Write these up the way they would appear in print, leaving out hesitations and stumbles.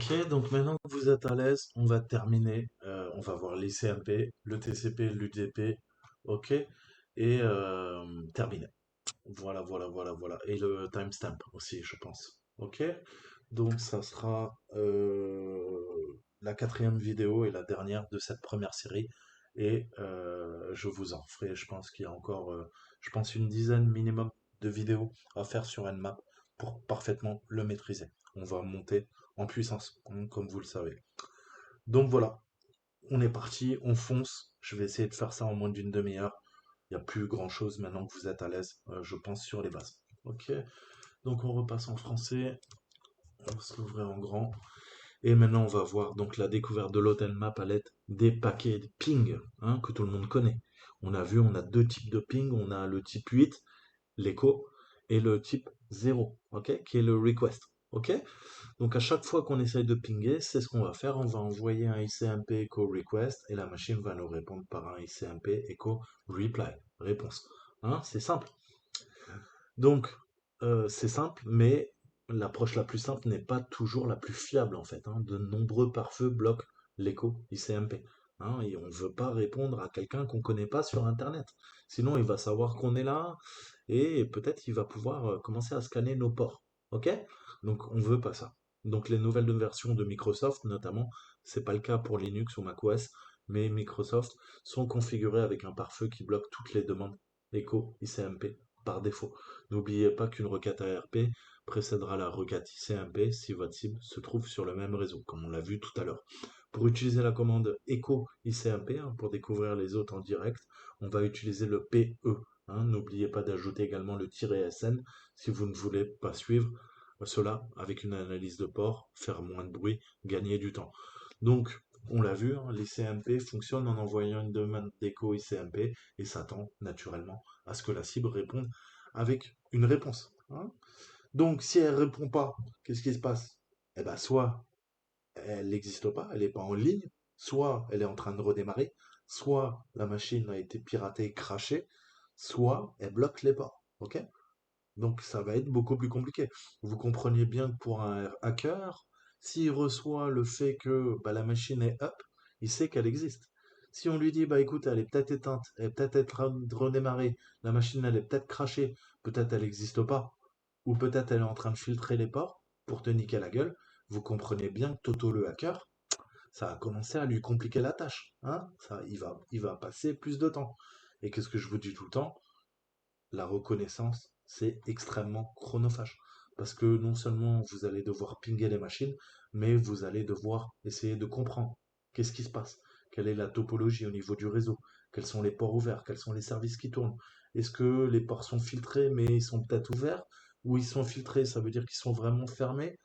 Ok, donc maintenant que vous êtes à l'aise, on va terminer. On va voir l'ICMP, le TCP, l'UDP, ok, et terminer. Voilà, voilà, voilà, voilà. Et le timestamp aussi, je pense. Ok, donc ça sera la quatrième vidéo et la dernière de cette première série. Et je vous en ferai, je pense qu'il y a encore, je pense une dizaine minimum de vidéos à faire sur Nmap pour parfaitement le maîtriser. On va monter en puissance, hein, comme vous le savez. Donc voilà, on est parti, on fonce. Je vais essayer de faire ça en moins d'une demi-heure. Il n'y a plus grand-chose maintenant que vous êtes à l'aise, je pense, sur les bases. Ok, donc on repasse en français, on va se l'ouvrir en grand. Et maintenant, on va voir donc la découverte de l'OpenMap à l'aide des paquets de ping, hein, que tout le monde connaît. On a vu, on a deux types de ping. On a le type 8, l'écho, et le type 0, ok, qui est le request. Ok. Donc à chaque fois qu'on essaye de pinguer, c'est ce qu'on va faire. On va envoyer un ICMP echo request et la machine va nous répondre par un ICMP echo reply, réponse. Hein, c'est simple. Donc, c'est simple, mais l'approche la plus simple n'est pas toujours la plus fiable en fait, hein. De nombreux pare-feux bloquent l'écho ICMP, hein, et on ne veut pas répondre à quelqu'un qu'on ne connaît pas sur Internet. Sinon, il va savoir qu'on est là et peut-être il va pouvoir commencer à scanner nos ports. Ok? Donc, on ne veut pas ça. Donc, les nouvelles versions de Microsoft, notamment, c'est pas le cas pour Linux ou macOS, mais Microsoft sont configurées avec un pare-feu qui bloque toutes les demandes Echo ICMP par défaut. N'oubliez pas qu'une requête ARP précédera la requête ICMP si votre cible se trouve sur le même réseau, comme on l'a vu tout à l'heure. Pour utiliser la commande echo ICMP, hein, pour découvrir les autres en direct, on va utiliser le PE. Hein. N'oubliez pas d'ajouter également le "-sn si vous ne voulez pas suivre cela avec une analyse de port, faire moins de bruit, gagner du temps. Donc, on l'a vu, hein, l'ICMP fonctionne en envoyant une demande d'écho ICMP et s'attend naturellement à ce que la cible réponde avec une réponse. Hein. Donc, si elle répond pas, qu'est-ce qui se passe? Eh ben, soit elle n'existe pas, elle n'est pas en ligne, soit elle est en train de redémarrer, soit la machine a été piratée, crashée, soit elle bloque les ports. Ok? Donc, ça va être beaucoup plus compliqué. Vous compreniez bien que pour un hacker, s'il reçoit le fait que bah, la machine est up, il sait qu'elle existe. Si on lui dit, bah écoute, elle est peut-être éteinte, elle est peut-être être redémarrée, la machine elle est peut-être crashée, peut-être elle n'existe pas, ou peut-être elle est en train de filtrer les ports pour te niquer la gueule, vous comprenez bien que Toto le hacker, ça a commencé à lui compliquer la tâche. Hein. Ça, il va passer plus de temps. Et qu'est-ce que je vous dis tout le temps? La reconnaissance, c'est extrêmement chronophage. Parce que non seulement vous allez devoir pinguer les machines, mais vous allez devoir essayer de comprendre qu'est-ce qui se passe, quelle est la topologie au niveau du réseau, quels sont les ports ouverts, quels sont les services qui tournent. Est-ce que les ports sont filtrés mais ils sont peut-être ouverts, ou ils sont filtrés, ça veut dire qu'ils sont vraiment fermés?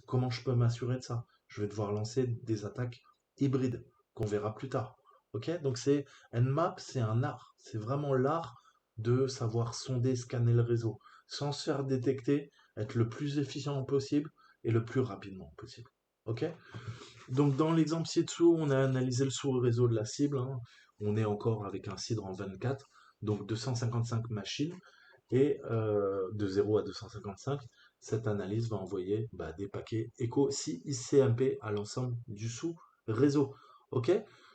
Comment je peux m'assurer de ça? Je vais devoir lancer des attaques hybrides qu'on verra plus tard. Ok? Donc Nmap, c'est un art. C'est vraiment l'art de savoir sonder, scanner le réseau, sans se faire détecter, être le plus efficient possible et le plus rapidement possible. Ok? Donc dans l'exemple ci-dessous, on a analysé le sous-réseau de la cible. Hein. On est encore avec un CIDR en 24, donc 255 machines, et de 0 à 255, cette analyse va envoyer bah, des paquets écho si ICMP à l'ensemble du sous-réseau. Ok?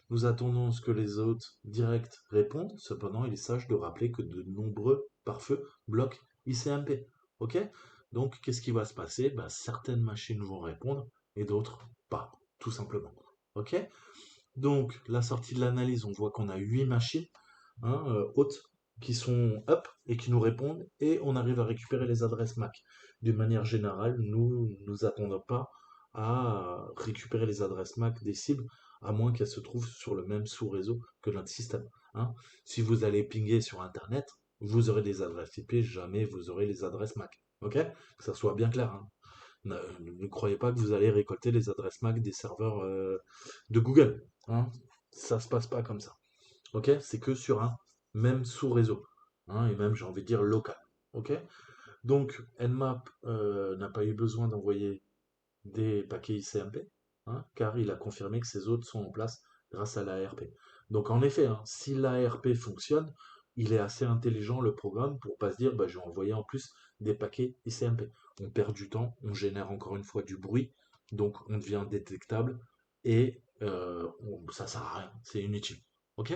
Nous attendons ce que les autres directs répondent, cependant il est sage de rappeler que de nombreux pare-feux bloquent ICMP. Ok? Donc qu'est-ce qui va se passer? Bah, certaines machines vont répondre et d'autres pas, tout simplement. Ok? Donc la sortie de l'analyse, on voit qu'on a 8 machines, hein, hautes qui sont up et qui nous répondent, et on arrive à récupérer les adresses MAC. D'une manière générale, nous nous attendons pas à récupérer les adresses MAC des cibles, à moins qu'elles se trouvent sur le même sous-réseau que notre système. Hein. Si vous allez pinguer sur Internet, vous aurez des adresses IP, jamais vous aurez les adresses MAC. Ok? Que ça soit bien clair. Hein. Ne croyez pas que vous allez récolter les adresses MAC des serveurs de Google. Hein. Ça se passe pas comme ça. Ok? C'est que sur un même sous-réseau. Hein, et même, j'ai envie de dire, local. Ok? Donc, Nmap n'a pas eu besoin d'envoyer des paquets ICMP, hein, car il a confirmé que ces autres sont en place grâce à l'ARP. Donc, en effet, hein, si l'ARP fonctionne, il est assez intelligent, le programme, pour pas se dire, bah, je vais envoyer en plus des paquets ICMP. On perd du temps, on génère encore une fois du bruit, donc on devient détectable et ça sert à rien, c'est inutile. Ok?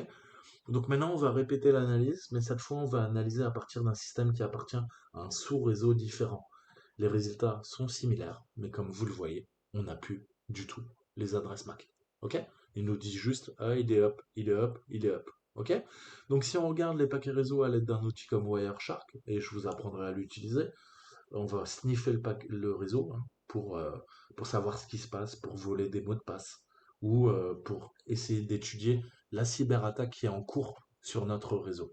Donc maintenant, on va répéter l'analyse, mais cette fois, on va analyser à partir d'un système qui appartient à un sous-réseau différent. Les résultats sont similaires, mais comme vous le voyez, on n'a plus du tout les adresses MAC. Ok? Il nous dit juste, ah, il est up, il est up, il est up. Ok? Donc si on regarde les paquets réseau à l'aide d'un outil comme Wireshark, et je vous apprendrai à l'utiliser, on va sniffer le réseau hein, pour savoir ce qui se passe, pour voler des mots de passe, ou pour essayer d'étudier la cyberattaque qui est en cours sur notre réseau.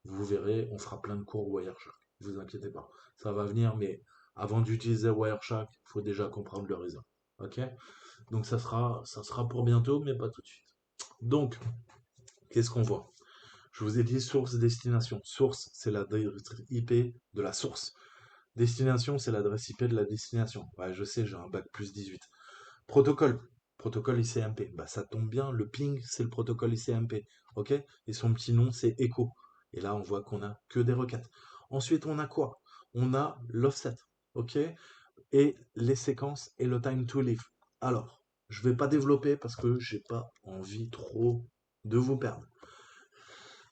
Vous verrez, on fera plein de cours Wireshark, ne vous inquiétez pas. Ça va venir, mais avant d'utiliser Wireshark, il faut déjà comprendre le réseau. Ok? Donc ça sera pour bientôt, mais pas tout de suite. Donc, qu'est-ce qu'on voit? Je vous ai dit source, destination. Source, c'est l'adresse IP de la source. Destination, c'est l'adresse IP de la destination. Ouais, je sais, j'ai un bac plus 18. Protocole. Protocole ICMP. Bah, ça tombe bien, le ping, c'est le protocole ICMP. OK? Et son petit nom, c'est Echo. Et là, on voit qu'on a que des requêtes. Ensuite, on a quoi? On a l'offset. OK? Et les séquences et le time to live. Alors, je vais pas développer parce que j'ai pas envie trop de vous perdre.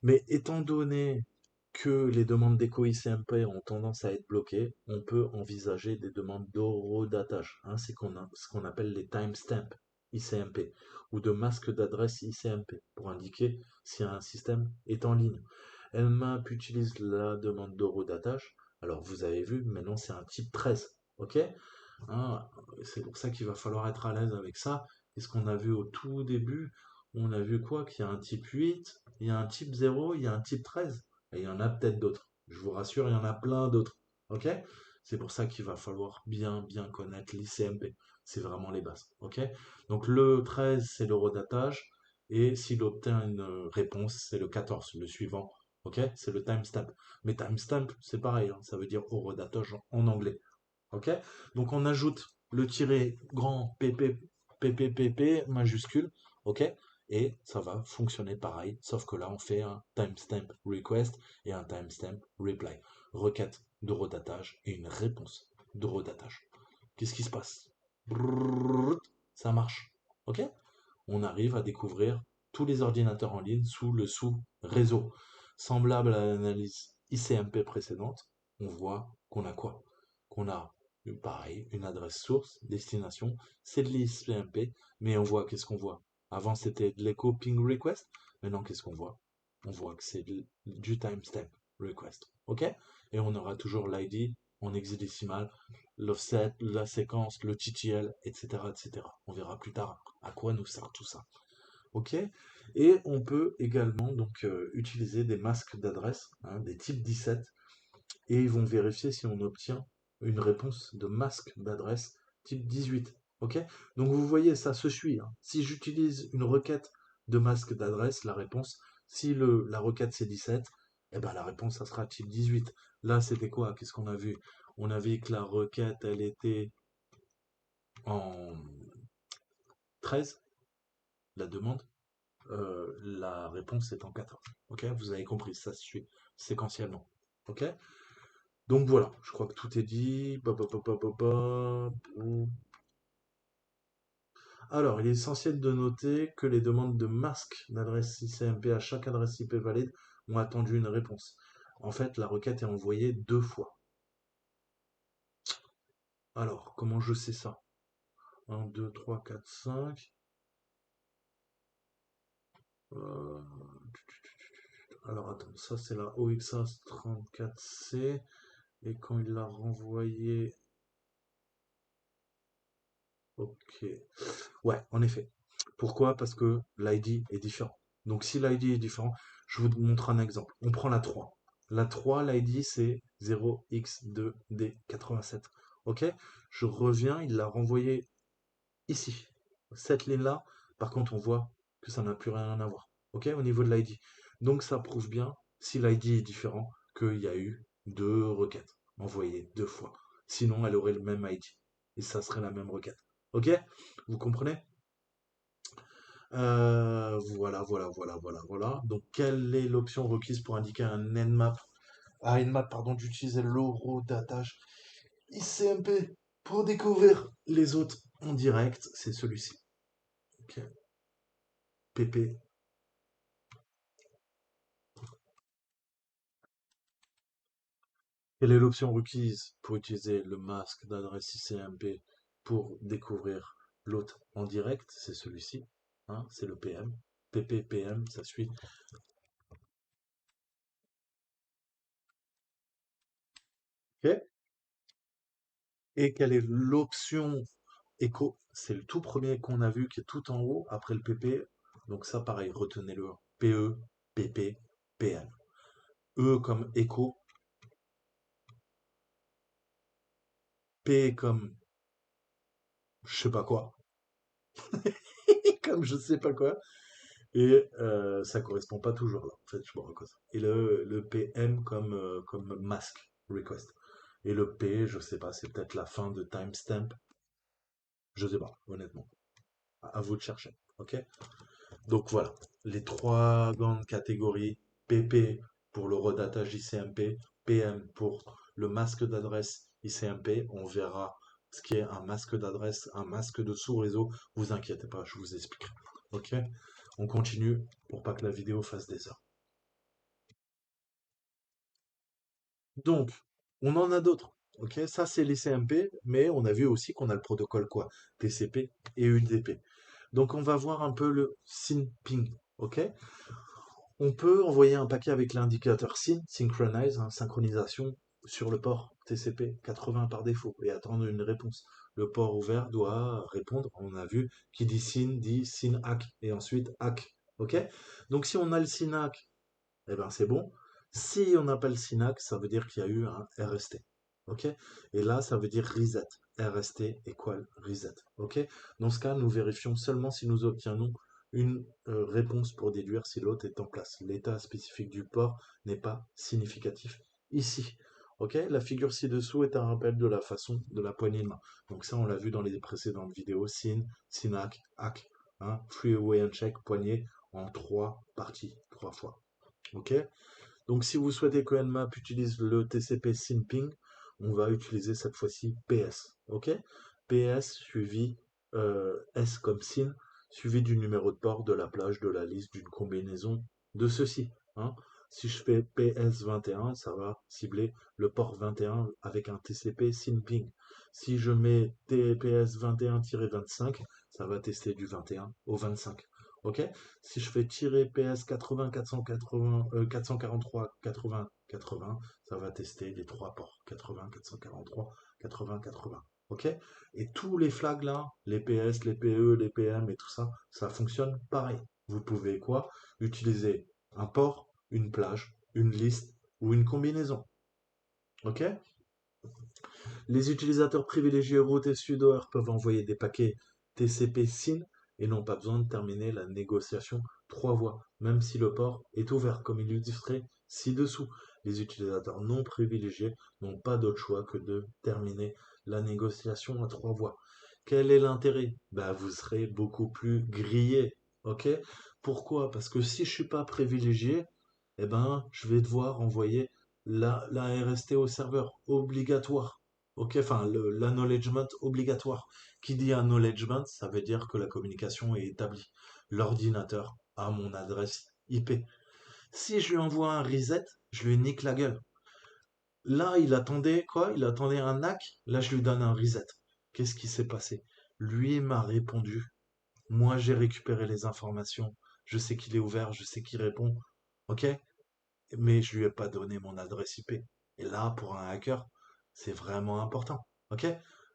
Mais étant donné que les demandes d'écho ICMP ont tendance à être bloquées, on peut envisager des demandes d'horodatage, hein, c'est ce qu'on appelle les timestamps ICMP, ou de masques d'adresse ICMP, pour indiquer si un système est en ligne. Nmap utilise la demande d'horodatage, alors vous avez vu, maintenant c'est un type 13, ok? Hein, c'est pour ça qu'il va falloir être à l'aise avec ça. Et ce qu'on a vu au tout début, on a vu quoi? Qu'il y a un type 8, il y a un type 0, il y a un type 13. Et il y en a peut-être d'autres. Je vous rassure, il y en a plein d'autres. Ok? C'est pour ça qu'il va falloir bien connaître l'ICMP. C'est vraiment les bases. Ok? Donc le 13, c'est le redatage. Et s'il obtient une réponse, c'est le 14, le suivant. Ok? C'est le timestamp. Mais timestamp, c'est pareil, hein, ça veut dire au redatage en anglais. Ok? Donc on ajoute le tiret grand PP majuscule, ok? Et ça va fonctionner pareil, sauf que là on fait un timestamp request et un timestamp reply. Requête de redatage et une réponse de redatage. Qu'est-ce qui se passe? Brrrr, ça marche. Ok? On arrive à découvrir tous les ordinateurs en ligne sous le sous-réseau. Semblable à l'analyse ICMP précédente, on voit qu'on a quoi? Qu'on a pareil, une adresse source, destination, c'est de l'ICMP, mais on voit qu'est-ce qu'on voit? Avant c'était de l'echo ping request, maintenant qu'est-ce qu'on voit? On voit que c'est du timestamp request. Ok? Et on aura toujours l'ID en hexadécimal, l'offset, la séquence, le TTL, etc., etc. On verra plus tard à quoi nous sert tout ça. Ok? Et on peut également donc utiliser des masques d'adresse, hein, des types 17, et ils vont vérifier si on obtient une réponse de masque d'adresse type 18. Ok? Donc vous voyez, ça se suit, hein. Si j'utilise une requête de masque d'adresse, la réponse, si la requête c'est 17, eh ben la réponse ça sera type 18. Là c'était quoi? Qu'est-ce qu'on a vu? On a vu que la requête elle était en 13, la demande. La réponse est en 14. Ok? Vous avez compris, ça se suit séquentiellement. Ok? Donc voilà, je crois que tout est dit. Alors, il est essentiel de noter que les demandes de masque d'adresse ICMP à chaque adresse IP valide ont attendu une réponse. En fait, la requête est envoyée 2 fois. Alors, comment je sais ça? 1, 2, 3, 4, 5. Euh, Alors, attends, ça c'est la OXAS 34C. Et quand il l'a renvoyé. Ok. Ouais, en effet. Pourquoi? Parce que l'ID est différent. Donc si l'ID est différent, je vous montre un exemple. On prend la 3. La 3, l'ID c'est 0x2d87. Ok? Je reviens, il l'a renvoyé ici. Cette ligne-là, par contre, on voit que ça n'a plus rien à voir. Ok? Au niveau de l'ID. Donc ça prouve bien, si l'ID est différent, qu'il y a eu 2 requêtes envoyées 2 fois. Sinon, elle aurait le même ID. Et ça serait la même requête. Ok? Vous comprenez? Voilà. Donc, quelle est l'option requise pour indiquer un Nmap, Nmap, pardon, d'utiliser l'horodatage ICMP pour découvrir les autres en direct, c'est celui-ci. Ok. PP. Quelle est l'option requise pour utiliser le masque d'adresse ICMP pour découvrir l'autre en direct? C'est celui-ci, hein, c'est le PM. PPPM, ça suit. Ok. Et quelle est l'option écho? C'est le tout premier qu'on a vu qui est tout en haut après le PP. Donc ça, pareil, retenez-le. PE, PP, PM. E comme écho, P comme je sais pas quoi, comme je sais pas quoi, et ça correspond pas toujours là. En fait, je me rends compte. Et le PM comme mask request. Et le P, je sais pas, c'est peut-être la fin de timestamp. Je sais pas, honnêtement. À vous de chercher. Ok? Donc voilà, les trois grandes catégories, PP pour le redatage ICMP, PM pour le masque d'adresse ICMP. On verra ce qui est un masque d'adresse, un masque de sous-réseau. Vous inquiétez pas, je vous expliquerai. Ok? On continue pour pas que la vidéo fasse des heures. Donc, on en a d'autres. Ok? Ça, c'est l'ICMP, mais on a vu aussi qu'on a le protocole quoi? TCP et UDP. Donc, on va voir un peu le SYN ping. Ok? On peut envoyer un paquet avec l'indicateur SYN, Synchronize, hein, synchronisation, sur le port TCP 80 par défaut et attendre une réponse. Le port ouvert doit répondre, on a vu, qui dit SYN ACK et ensuite ACK. Ok? Donc si on a le SYN ACK, eh ben c'est bon. Si on n'a pas le SYN ACK, ça veut dire qu'il y a eu un RST. Ok? Et là, ça veut dire reset. RST equal reset. Ok? Dans ce cas, nous vérifions seulement si nous obtenons une réponse pour déduire si l'autre est en place. L'état spécifique du port n'est pas significatif ici. Ok, la figure ci-dessous est un rappel de la façon de la poignée de main. Donc ça, on l'a vu dans les précédentes vidéos. SYN, SYNAC, ACK, hein, free away and check, poignée en trois parties, trois fois. Ok, donc si vous souhaitez que Nmap utilise le TCP SYNPing, on va utiliser cette fois-ci PS. Ok, PS suivi S comme SYN, suivi du numéro de port, de la plage, de la liste, d'une combinaison de ceci. Hein. Si je fais PS21, ça va cibler le port 21 avec un TCP SYNPing. Si je mets TPS 21-25, ça va tester du 21 au 25. Ok, si je fais tirer PS 80, 480, 443, 80, 80, ça va tester les trois ports. 80, 443, 80, 80. Ok? Et tous les flags là, les PS, les PE, les PM et tout ça, ça fonctionne pareil. Vous pouvez quoi? Utiliser un port, une plage, une liste ou une combinaison. Ok? Les utilisateurs privilégiés root et sudo peuvent envoyer des paquets TCP SYN et n'ont pas besoin de terminer la négociation trois voies, même si le port est ouvert, comme illustré ci-dessous. Les utilisateurs non privilégiés n'ont pas d'autre choix que de terminer la négociation à trois voies. Quel est l'intérêt? Ben, vous serez beaucoup plus grillé. Ok? Pourquoi? Parce que si je suis pas privilégié, eh ben, je vais devoir envoyer la RST au serveur obligatoire. Ok, enfin, l'acknowledgement obligatoire. Qui dit acknowledgement, ça veut dire que la communication est établie. L'ordinateur a mon adresse IP. Si je lui envoie un reset, je lui nique la gueule. Là, il attendait quoi? Il attendait un NAC. Là, je lui donne un reset. Qu'est-ce qui s'est passé? Lui m'a répondu. Moi, j'ai récupéré les informations. Je sais qu'il est ouvert, je sais qu'il répond. Ok? Mais je lui ai pas donné mon adresse IP. Et là, pour un hacker, c'est vraiment important. Ok?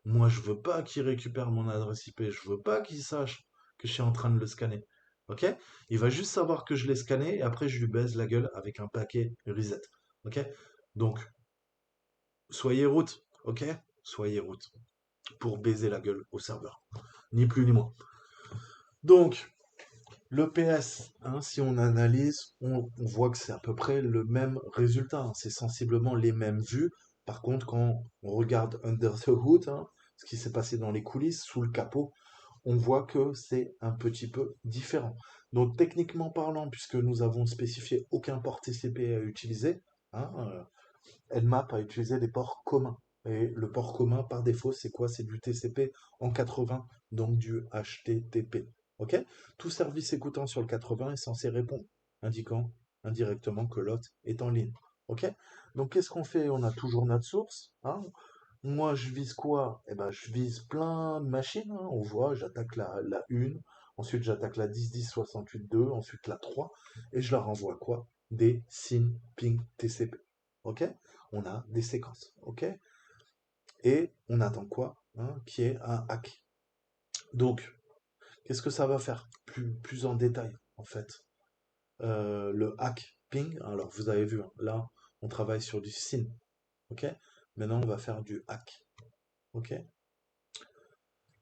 Moi, je veux pas qu'il récupère mon adresse IP. Je veux pas qu'il sache que je suis en train de le scanner. Ok? Il va juste savoir que je l'ai scanné et après je lui baise la gueule avec un paquet reset. Ok? Donc, soyez route. Ok? Soyez route pour baiser la gueule au serveur. Ni plus ni moins. Donc, le PS, hein, si on analyse, on voit que c'est à peu près le même résultat, hein. C'est sensiblement les mêmes vues. Par contre, quand on regarde under the hood, hein, ce qui s'est passé dans les coulisses, sous le capot, on voit que c'est un petit peu différent. Donc, techniquement parlant, puisque nous avons spécifié aucun port TCP à utiliser, hein, Nmap a utilisé des ports communs. Et le port commun, par défaut, c'est quoi? C'est du TCP en 80, donc du HTTP. OK? Tout service écoutant sur le 80 est censé répondre, indiquant indirectement que l'hôte est en ligne. OK? Donc qu'est-ce qu'on fait? On a toujours notre source, hein. Moi, je vise quoi? Eh ben, je vise plein de machines, hein. On voit, j'attaque la 1, ensuite j'attaque la 10.10.68.2, ensuite la 3, et je leur envoie quoi? Des SYN, ping, TCP. OK? On a des séquences. OK? Et on attend quoi? Hein, qui est un hack. Donc, qu'est-ce que ça va faire? Plus en détail, en fait. Le hack ping, alors vous avez vu, hein, là, on travaille sur du SYN. OK? Maintenant, on va faire du hack. OK?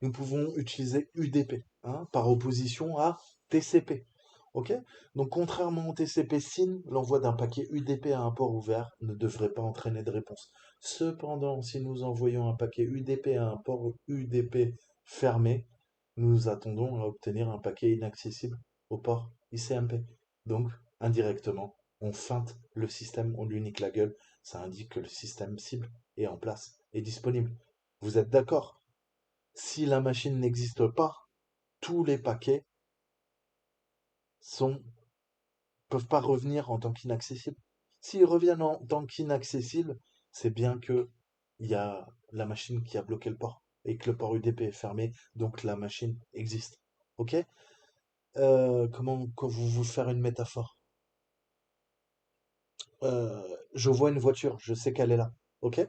Nous pouvons utiliser UDP, hein, par opposition à TCP. OK? Donc, contrairement au TCP SYN, l'envoi d'un paquet UDP à un port ouvert ne devrait pas entraîner de réponse. Cependant, si nous envoyons un paquet UDP à un port UDP fermé, nous attendons à obtenir un paquet inaccessible au port ICMP. Donc, indirectement, on feinte le système, on lui nique la gueule. Ça indique que le système cible est en place et disponible. Vous êtes d'accord? Si la machine n'existe pas, tous les paquets sont peuvent pas revenir en tant qu'inaccessibles. S'ils reviennent en tant qu'inaccessibles, c'est bien que il y a la machine qui a bloqué le port et que le port UDP est fermé, donc la machine existe. Ok? Comment que vous faire une métaphore? Je vois une voiture, je sais qu'elle est là. Ok?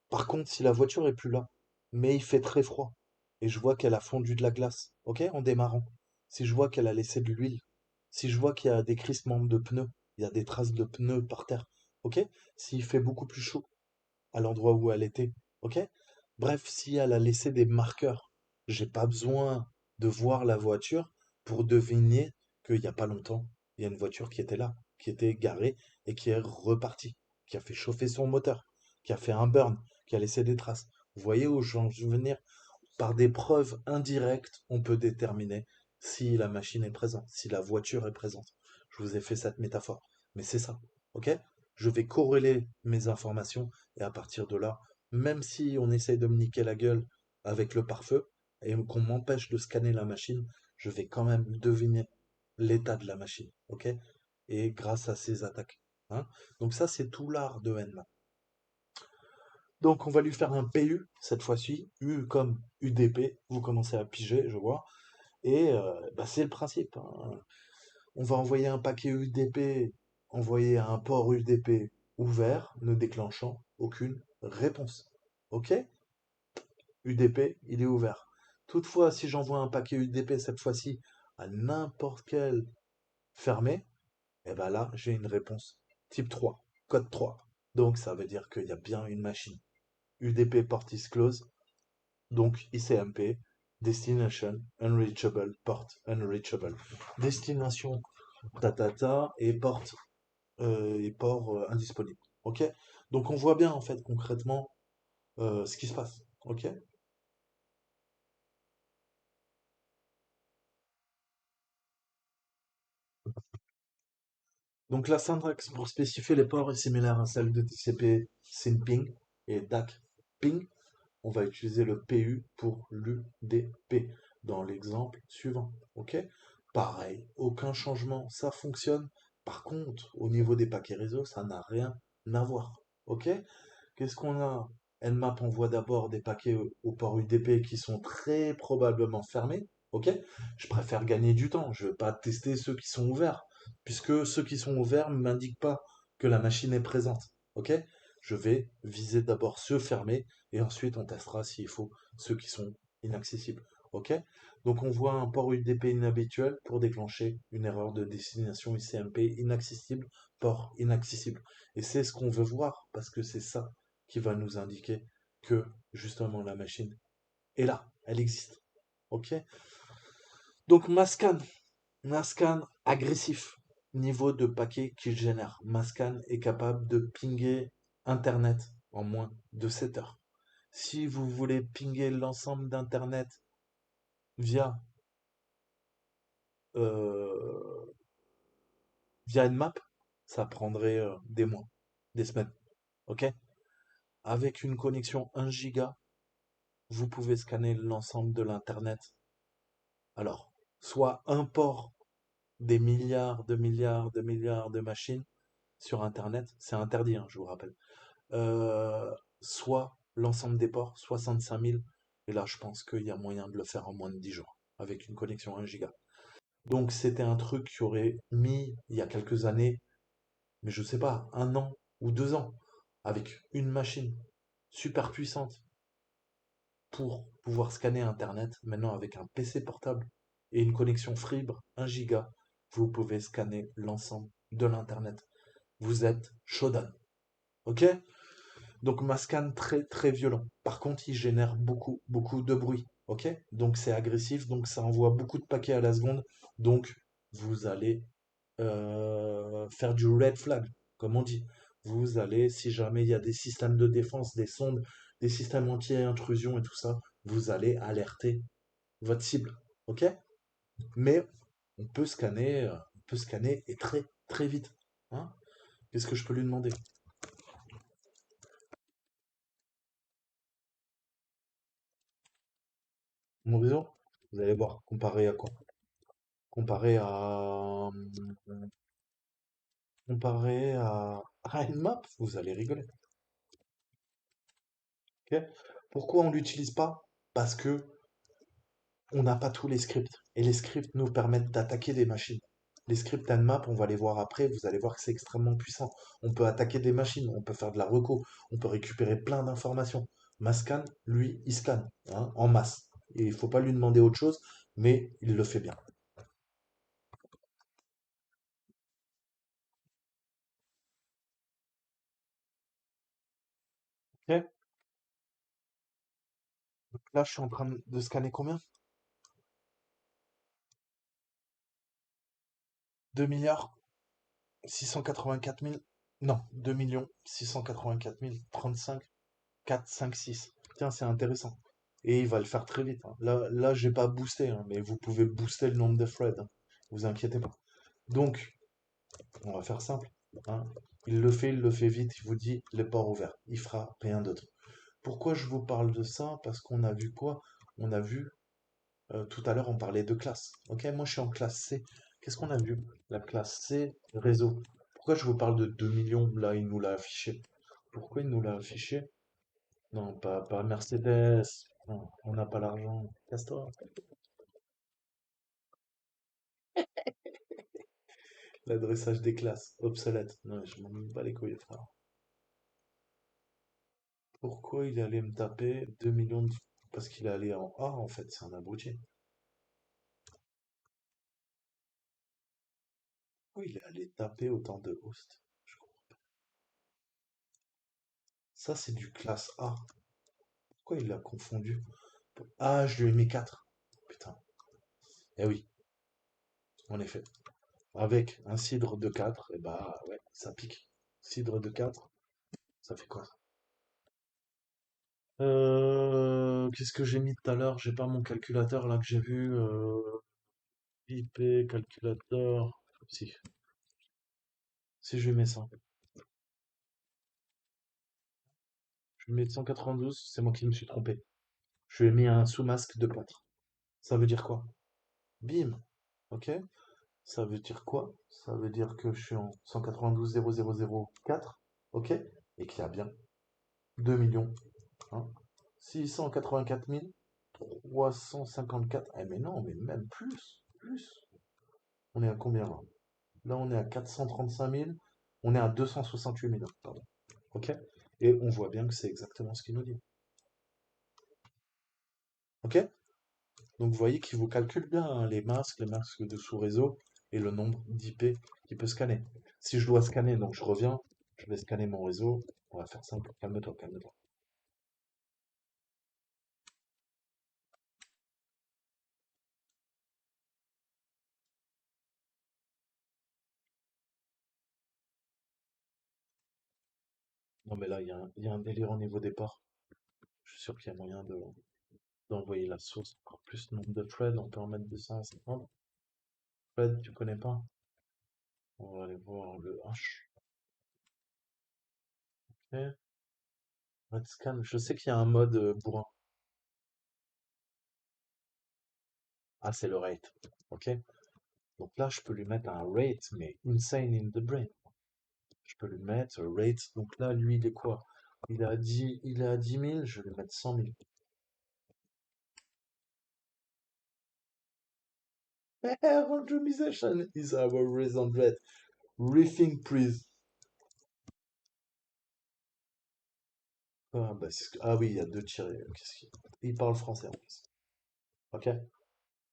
Par contre, si la voiture est plus là, mais il fait très froid, et je vois qu'elle a fondu de la glace, ok, en démarrant, si je vois qu'elle a laissé de l'huile, si je vois qu'il y a des crissements de pneus, il y a des traces de pneus par terre, ok, s'il fait beaucoup plus chaud à l'endroit où elle était, ok, bref, si elle a laissé des marqueurs, j'ai pas besoin de voir la voiture pour deviner qu'il n'y a pas longtemps, il y a une voiture qui était là, qui était garée et qui est repartie, qui a fait chauffer son moteur, qui a fait un burn, qui a laissé des traces. Vous voyez où je veux venir? Par des preuves indirectes, on peut déterminer si la machine est présente, si la voiture est présente. Je vous ai fait cette métaphore. Mais c'est ça, ok? Je vais corréler mes informations et à partir de là, même si on essaye de me niquer la gueule avec le pare-feu et qu'on m'empêche de scanner la machine, je vais quand même deviner l'état de la machine, ok? Et grâce à ces attaques, hein. Donc ça, c'est tout l'art de Nman. Donc on va lui faire un PU cette fois-ci, U comme UDP, vous commencez à piger, je vois. Et bah, c'est le principe, hein. On va envoyer un paquet UDP, envoyer à un port UDP ouvert, ne déclenchant aucune réponse. OK? UDP, il est ouvert. Toutefois, si j'envoie un paquet UDP cette fois-ci à n'importe quel fermé, et ben là, j'ai une réponse type 3, code 3. Donc ça veut dire qu'il y a bien une machine. UDP port is closed, donc ICMP, Destination Unreachable, Port Unreachable. Destination tatata et port indisponible. Ok? Donc on voit bien en fait concrètement ce qui se passe. Ok? Donc la syntaxe pour spécifier les ports est similaire à celle de TCP SYNPING et DAC ping. On va utiliser le PU pour l'UDP dans l'exemple suivant. Ok? Pareil, aucun changement, ça fonctionne. Par contre, au niveau des paquets réseau, ça n'a rien à voir. Ok? Qu'est-ce qu'on a? Nmap envoie d'abord des paquets au port UDP qui sont très probablement fermés. Ok? Je préfère gagner du temps. Je ne vais pas tester ceux qui sont ouverts, puisque ceux qui sont ouverts ne m'indiquent pas que la machine est présente. Ok? Je vais viser d'abord ceux fermés et ensuite on testera s'il faut ceux qui sont inaccessibles. Ok? Donc on voit un port UDP inhabituel pour déclencher une erreur de destination ICMP inaccessible, port inaccessible. Et c'est ce qu'on veut voir parce que c'est ça qui va nous indiquer que justement la machine est là, elle existe. Ok? Donc Mascan agressif, niveau de paquet qu'il génère. Mascan est capable de pinguer Internet en moins de 7 heures. Si vous voulez pinguer l'ensemble d'Internet via, euh, via une map, ça prendrait des mois, des semaines. Ok? Avec une connexion 1 giga, vous pouvez scanner l'ensemble de l'Internet. Alors, soit un port des milliards de milliards de milliards de machines sur Internet, c'est interdit, hein, je vous rappelle. Euh, Soit l'ensemble des ports, 65 000. Et là, je pense qu'il y a moyen de le faire en moins de 10 jours, avec une connexion 1 giga. Donc, c'était un truc qui aurait mis, il y a quelques années, mais je sais pas, 1 an ou 2 ans, avec une machine super puissante pour pouvoir scanner Internet. Maintenant, avec un PC portable et une connexion fibre 1 giga, vous pouvez scanner l'ensemble de l'Internet. Vous êtes Shodan. Ok? Donc, ma scan très très violent. Par contre, il génère beaucoup beaucoup de bruit. Ok? Donc, c'est agressif. Donc, ça envoie beaucoup de paquets à la seconde. Donc, vous allez faire du red flag, comme on dit. Vous allez, si jamais il y a des systèmes de défense, des sondes, des systèmes anti-intrusion et tout ça, vous allez alerter votre cible. Ok? Mais on peut scanner et très très vite. Hein? Qu'est-ce que je peux lui demander? Mon réseau? Vous allez voir, comparé à quoi? Comparé à comparé à Nmap, vous allez rigoler. Ok. Pourquoi on l'utilise pas? Parce que on n'a pas tous les scripts. Et les scripts nous permettent d'attaquer des machines. Les scripts Nmap, on va les voir après, vous allez voir que c'est extrêmement puissant. On peut attaquer des machines, on peut faire de la reco, on peut récupérer plein d'informations. Mascan, lui, il scanne, hein, en masse. Et il faut pas lui demander autre chose, mais il le fait bien. Ok. Donc là, je suis en train de scanner combien? 2 milliards 684 000. Non, 2 millions 684 035 4, 5, 6. Tiens, c'est intéressant. Et il va le faire très vite, hein. Là, j'ai pas boosté, hein, mais vous pouvez booster le nombre de threads, hein. Vous inquiétez pas. Donc, on va faire simple, hein. Il le fait vite, il vous dit les ports ouverts. Il fera rien d'autre. Pourquoi je vous parle de ça? Parce qu'on a vu quoi? On a vu, tout à l'heure, on parlait de classe. Ok, moi je suis en classe C. Qu'est-ce qu'on a vu? La classe C, réseau. Pourquoi je vous parle de 2 millions? Là, il nous l'a affiché. Pourquoi il nous l'a affiché? Non, pas Mercedes. Non, on n'a pas l'argent. Casse-toi. L'adressage des classes, obsolète. Non, je m'en bats les couilles, frère. Pourquoi il allait me taper 2 millions de... Parce qu'il est allé en A, en fait, c'est un abruti. Pourquoi il est allé taper autant de hosts? Ça, c'est du classe A. Pourquoi il l'a confondu? Ah, je lui ai mis 4. Putain. Eh oui, en effet. Avec un cidre de 4, et bah ouais, ça pique. Cidre de 4, ça fait quoi? Qu'est-ce que j'ai mis tout à l'heure? J'ai pas mon calculateur là que j'ai vu. IP, calculateur. Si, si je mets ça. Je mets 192, c'est moi qui me suis trompé. Je lui ai mis un sous-masque de 4. Ça veut dire quoi? Bim. Ok? Ça veut dire quoi? Ça veut dire que je suis en 192 00004. Ok? Et qu'il y a bien 2 millions. Hein, 684 354. Eh mais non, mais même plus. Plus. On est à combien là? Là, on est à 435 000. On est à 268 000. Pardon. Ok? Et on voit bien que c'est exactement ce qu'il nous dit. Ok? Donc vous voyez qu'il vous calcule bien, hein, les masques de sous-réseau et le nombre d'IP qu'il peut scanner. Si je dois scanner, donc je reviens, je vais scanner mon réseau. On va faire simple. Calme-toi, calme-toi. Non mais là, il y a un délire au niveau des ports. Je suis sûr qu'il y a moyen d'envoyer la source encore plus nombre de threads. On peut en mettre 250. Thread, tu connais pas? On va aller voir le H. Ok. Let's scan. Je sais qu'il y a un mode bourrin. Ah, c'est le rate. Ok. Donc là, je peux lui mettre un rate, mais insane in the brain. Je peux lui mettre rate. Donc là, lui, il est quoi? Il est à 10 000. Je vais lui mettre 100 000. Randomization is our reason red. Riffing please. Ah, bah, ah oui, il y a deux tirés. Il parle français en plus. Ok?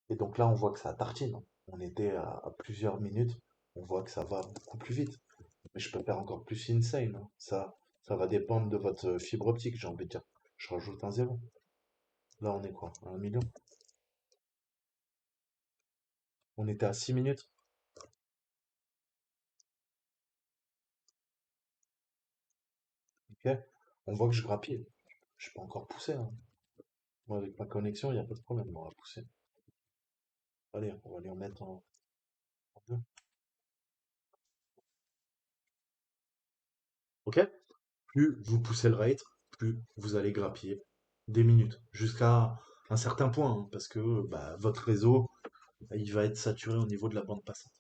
Et donc là, on voit que ça tartine. On était à plusieurs minutes. On voit que ça va beaucoup plus vite. Mais je peux faire encore plus insane, hein. Ça va dépendre de votre fibre optique, j'ai envie de dire. Je rajoute un zéro. Là, on est quoi? À 1 million? On était à 6 minutes. Ok? On voit que je grappille. Je peux encore pousser, hein. Moi, avec ma connexion, il n'y a pas de problème. On va pousser. Allez, on va lui en mettre en deux. Ok? Plus vous poussez le rate, plus vous allez grappiller des minutes. Jusqu'à un certain point, hein, parce que bah, votre réseau, il va être saturé au niveau de la bande passante.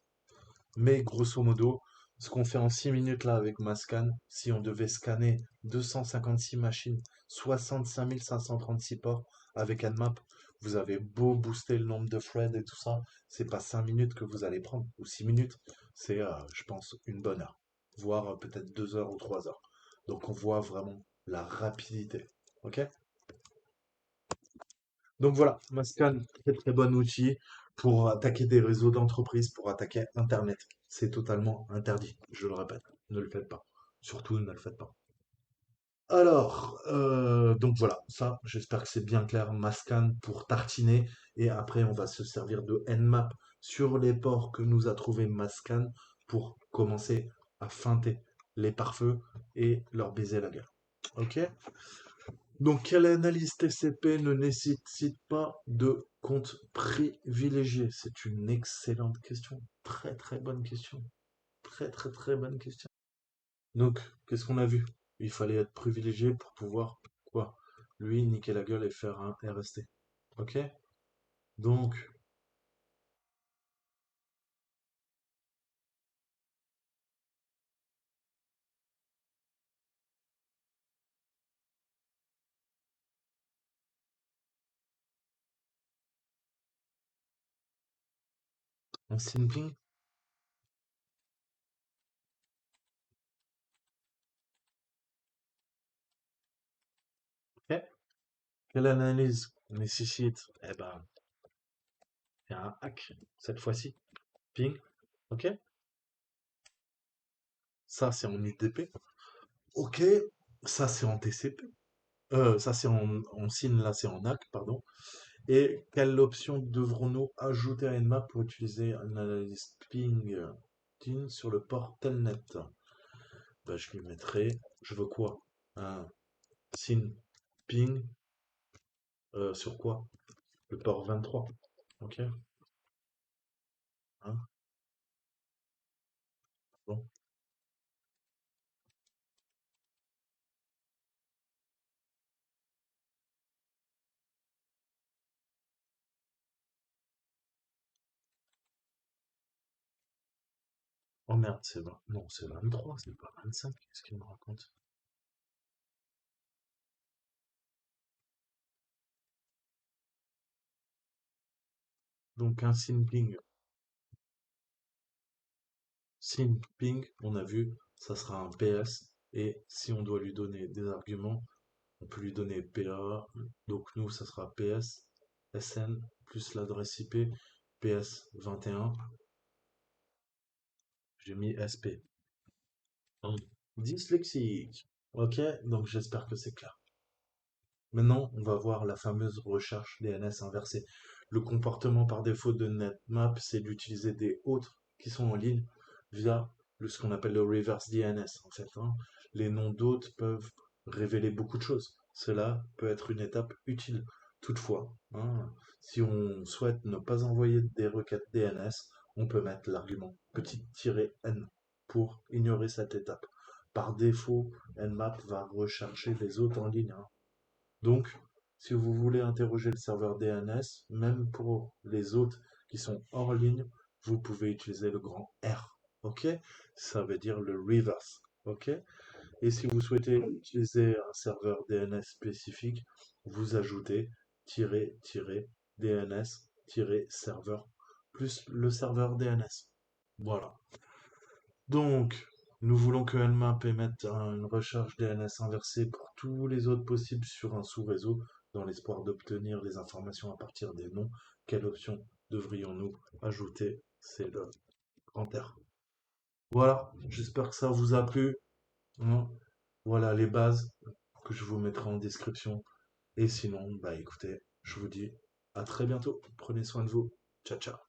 Mais grosso modo, ce qu'on fait en 6 minutes là avec ma scan, si on devait scanner 256 machines, 65 536 ports avec Nmap, vous avez beau booster le nombre de threads et tout ça, c'est pas 5 minutes que vous allez prendre, ou 6 minutes, c'est je pense une bonne heure, voire peut-être 2 heures ou 3 heures. Donc on voit vraiment la rapidité. Ok? Donc voilà, Mascan, très très bon outil pour attaquer des réseaux d'entreprise, pour attaquer Internet. C'est totalement interdit, je le répète. Ne le faites pas. Surtout ne le faites pas. Alors, donc voilà, ça, j'espère que c'est bien clair. Mascan pour tartiner. Et après, on va se servir de Nmap sur les ports que nous a trouvé Mascan pour commencer à feinter les pare-feux et leur baiser la gueule. Ok? Donc, quelle analyse TCP ne nécessite pas de compte privilégié? C'est une excellente question. Très très bonne question. Très très très bonne question. Donc, qu'est-ce qu'on a vu? Il fallait être privilégié pour pouvoir, quoi? Lui, niquer la gueule et faire un RST. Ok? Donc, un simping. Ok? Quelle analyse nécessite? Eh ben, il y a un hack cette fois-ci. Ping. Ok? Ça, c'est en UDP. Ok? Ça, c'est en TCP. Ça c'est en signe, là c'est en NAC, pardon. Et quelle option devrons-nous ajouter à Nmap pour utiliser un analyse ping tin sur le port telnet? Bah, je lui mettrai, je veux quoi? Un SYN ping sur quoi? Le port 23. Ok? Hein? Bon. Oh merde, c'est 20. Non, c'est 23, c'est pas 25. Qu'est-ce qu'il me raconte? Donc un SYN ping, on a vu, ça sera un PS. Et si on doit lui donner des arguments, on peut lui donner PA, donc nous, ça sera PS, SN, plus l'adresse IP, PS 21, j'ai mis SP. Hum. Dyslexique. Ok, donc j'espère que c'est clair. Maintenant, on va voir la fameuse recherche DNS inversée. Le comportement par défaut de NetMap, c'est d'utiliser des autres qui sont en ligne via ce qu'on appelle le reverse DNS. En fait, hein. Les noms d'hôtes peuvent révéler beaucoup de choses. Cela peut être une étape utile. Toutefois, hein, si on souhaite ne pas envoyer des requêtes DNS, on peut mettre l'argument petit-n pour ignorer cette étape. par défaut, Nmap va rechercher les autres en ligne, hein. Donc, si vous voulez interroger le serveur DNS, même pour les autres qui sont hors ligne, vous pouvez utiliser le grand R. OK? Ça veut dire le reverse. OK? Et si vous souhaitez utiliser un serveur DNS spécifique, vous ajoutez DNS serveur plus le serveur DNS. Voilà. Donc, nous voulons que Nmap émette une recherche DNS inversée pour tous les autres possibles sur un sous-réseau dans l'espoir d'obtenir les informations à partir des noms. Quelle option devrions-nous ajouter? C'est le grand R. Voilà, j'espère que ça vous a plu, hein. Voilà les bases que je vous mettrai en description. Et sinon, bah écoutez, je vous dis à très bientôt. Prenez soin de vous. Ciao, ciao.